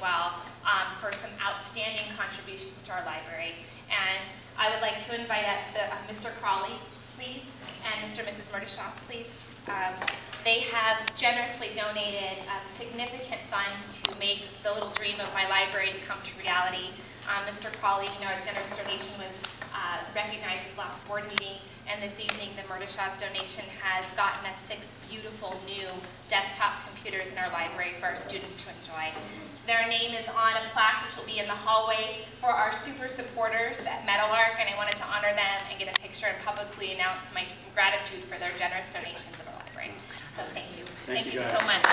well for some outstanding contributions to our library. And I would like to invite up Mr. Crawley, please, and Mr. and Mrs. Murdishaw, please. They have generously donated significant funds to make the little dream of my library to come to reality. Mr. Crawley, you know, his generous donation was recognized at the last board meeting, and this evening the Murdishaw's donation has gotten us 6 beautiful new desktop computers in our library for our students to enjoy. Their name is on a plaque which will be in the hallway for our super supporters at Meadowlark, and I wanted to honor them and get a picture and publicly announce my gratitude for their generous donations of the library. So thank you. Thank you so much.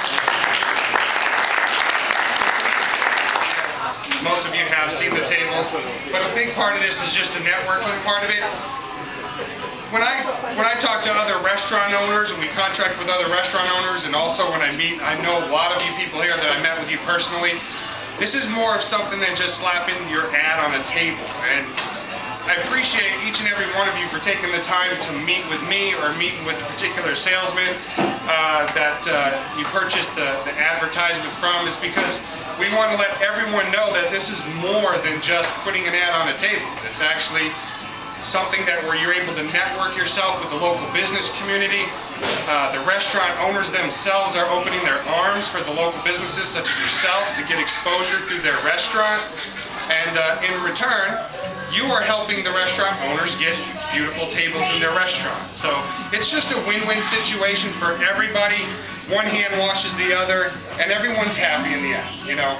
Most of you have seen the tables, but a big part of this is just a networking part of it. When I talk to other restaurant owners, and we contract with other restaurant owners, and also when I know a lot of you people here that I met with you personally, this is more of something than just slapping your ad on a table. And I appreciate each and every one of you for taking the time to meet with me or meeting with a particular salesman that you purchased the advertisement from, is because we want to let everyone know that this is more than just putting an ad on a table. It's actually something where you're able to network yourself with the local business community. The restaurant owners themselves are opening their arms for the local businesses such as yourselves to get exposure through their restaurant. And in return, you are helping the restaurant owners get beautiful tables in their restaurant. So it's just a win-win situation for everybody. One hand washes the other, and everyone's happy in the end. You know,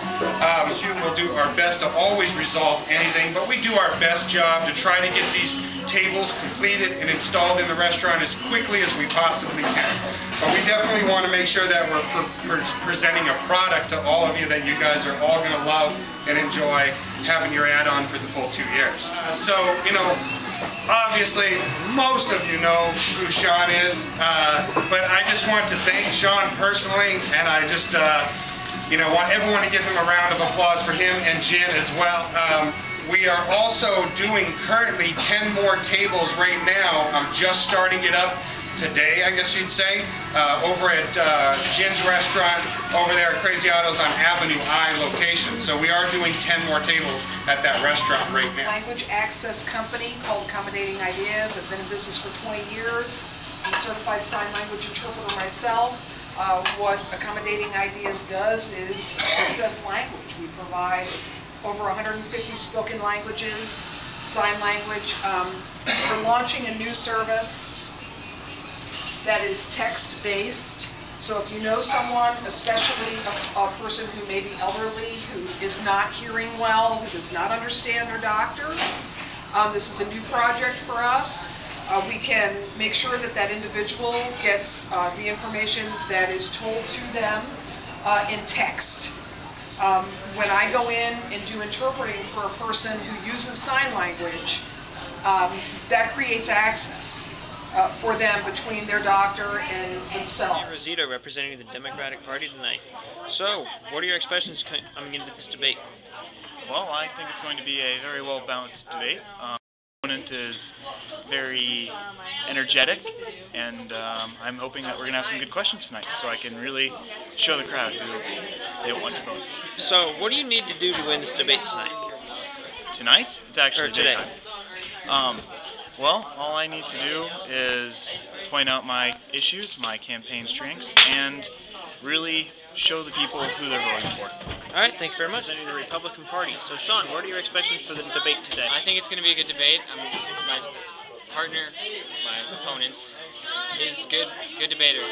we'll do our best to always resolve anything, but we do our best job to try to get these tables completed and installed in the restaurant as quickly as we possibly can. But we definitely want to make sure that we're presenting a product to all of you that you guys are all going to love and enjoy having your ad on for the full 2 years. So, you know, obviously, most of you know who Sean is, but I just want to thank Sean personally, and I just, you know, want everyone to give him a round of applause for him and Jen as well. We are also doing currently 10 more tables right now. I'm just starting it up today, I guess you'd say, over at Jen's restaurant over there at Crazy Ottos on Avenue I location. So we are doing 10 more tables at that restaurant right now. Language access company called Accommodating Ideas. I've been in business for 20 years. I'm a certified sign language interpreter myself. What Accommodating Ideas does is access language. We provide over 150 spoken languages, sign language. We're launching a new service that is text-based. So if you know someone, especially a person who may be elderly, who is not hearing well, who does not understand their doctor, this is a new project for us. We can make sure that that individual gets the information that is told to them in text. When I go in and do interpreting for a person who uses sign language, that creates access for them between their doctor and themselves. Rosita representing the Democratic Party tonight. So, what are your expectations coming into this debate? Well, I think it's going to be a very well-balanced debate. The opponent is very energetic, and I'm hoping that we're going to have some good questions tonight, so I can really show the crowd who they want to vote. So, what do you need to do to win this debate tonight? Tonight? It's actually today. Well, all I need to do is point out my issues, my campaign strengths, and really show the people who they're voting for. All right, thank you very much. The Republican Party. So, Sean, what are your expectations for the debate today? I think it's going to be a good debate. My partner, my opponent, is good debater.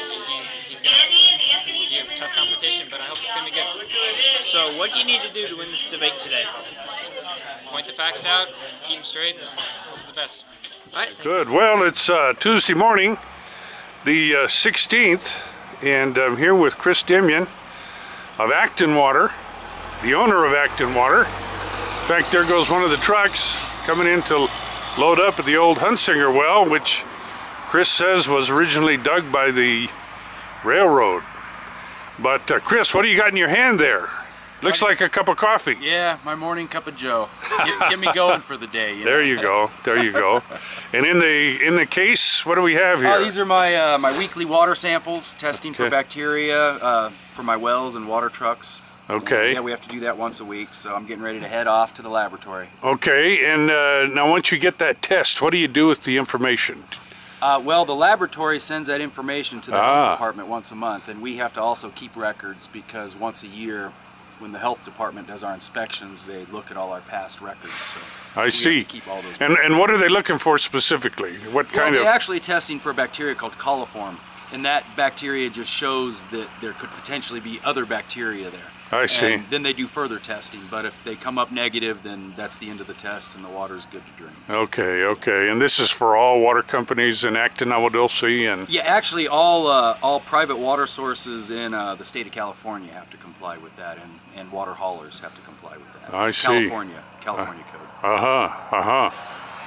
He's going to be a tough competition, but I hope it's going to be good. So, what do you need to do to win this debate today? Point the facts out, keep them straight, and hope for the best. Good. Well, it's Tuesday morning, the 16th, and I'm here with Chris Demian of Acton Water, the owner of Acton Water. In fact, there goes one of the trucks coming in to load up at the old Hunsinger well, which Chris says was originally dug by the railroad. But Chris, what do you got in your hand there? Looks like a cup of coffee. Yeah, my morning cup of joe. Get me going for the day. You know? There you go. There you go. And in the case, what do we have here? These are my my weekly water samples, testing for bacteria for my wells and water trucks. Okay. Yeah, we have to do that once a week, so I'm getting ready to head off to the laboratory. Okay, and now once you get that test, what do you do with the information? Well, the laboratory sends that information to the health department once a month, and we have to also keep records because once a year, when the health department does our inspections, they look at all our past records. So I see. have to keep all those And what are they looking for specifically? What kind they're of? actually testing for a bacteria called coliform, and that bacteria just shows that there could potentially be other bacteria there. I see. And then they do further testing, but if they come up negative, then that's the end of the test and the water is good to drink. Okay, okay. And this is for all water companies in Acton Agua Dulce and? Yeah, actually all private water sources in the state of California have to comply with that, and water haulers have to comply with that. I It's see. California code. Uh-huh.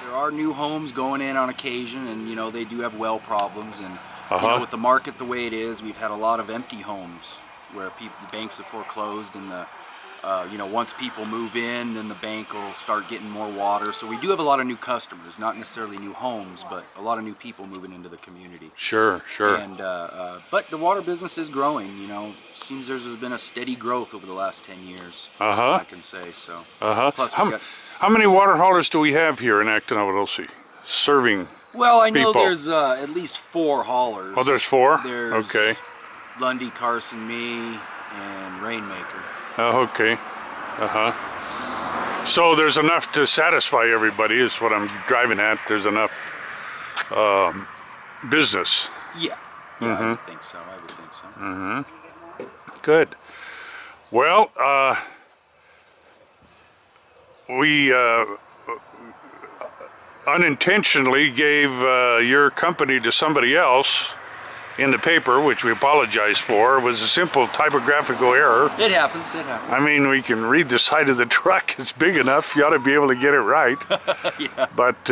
There are new homes going in on occasion, and you know they do have well problems, and you Uh-huh. know, with the market the way it is, we've had a lot of empty homes where the banks have foreclosed, and you know, once people move in, then the bank will start getting more water. So we do have a lot of new customers, not necessarily new homes, but a lot of new people moving into the community. Sure, sure. And but the water business is growing. You know, seems there's been a steady growth over the last 10 years. I can say so. Plus, we got, how many water haulers do we have here in Acton Agua Dulce serving? well, I know people? there's at least 4 haulers. Oh, there's 4? There's Okay. Lundy, Carson, me, and Rainmaker. Oh, okay. So there's enough to satisfy everybody is what I'm driving at. There's enough business. Yeah, I would think so. I would think so. Good. Well, we unintentionally gave your company to somebody else in the paper, which we apologize for. It was a simple typographical error. It happens, it happens. I mean, we can read the side of the truck. It's big enough. You ought to be able to get it right. Yeah. But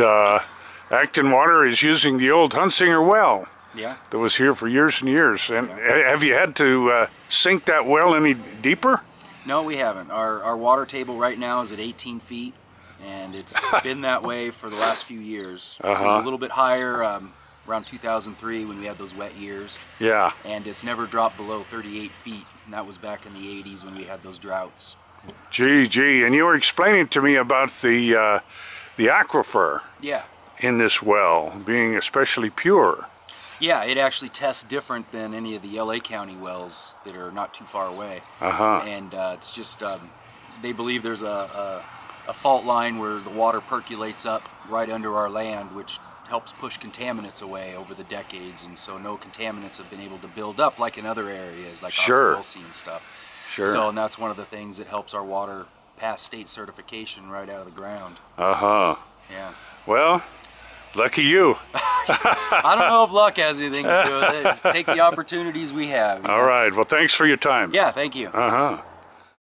Acton Water is using the old Hunsinger well Yeah. that was here for years and years. And have you had to sink that well any deeper? No, we haven't. Our water table right now is at 18 feet, and it's been that way for the last few years. It was a little bit higher around 2003 when we had those wet years. Yeah. And it's never dropped below 38 feet, and that was back in the 80s when we had those droughts. Gee, and you were explaining to me about the aquifer Yeah. in this well being especially pure. Yeah, it actually tests different than any of the LA County wells that are not too far away. And it's just, they believe there's a fault line where the water percolates up right under our land, which helps push contaminants away over the decades, and so no contaminants have been able to build up like in other areas, like Agua Dulce and stuff. Sure. So, and that's one of the things that helps our water pass state certification right out of the ground. Yeah. Well, lucky you. I don't know if luck has anything to do with it. Take the opportunities we have. All right. Well, thanks for your time. Yeah, thank you.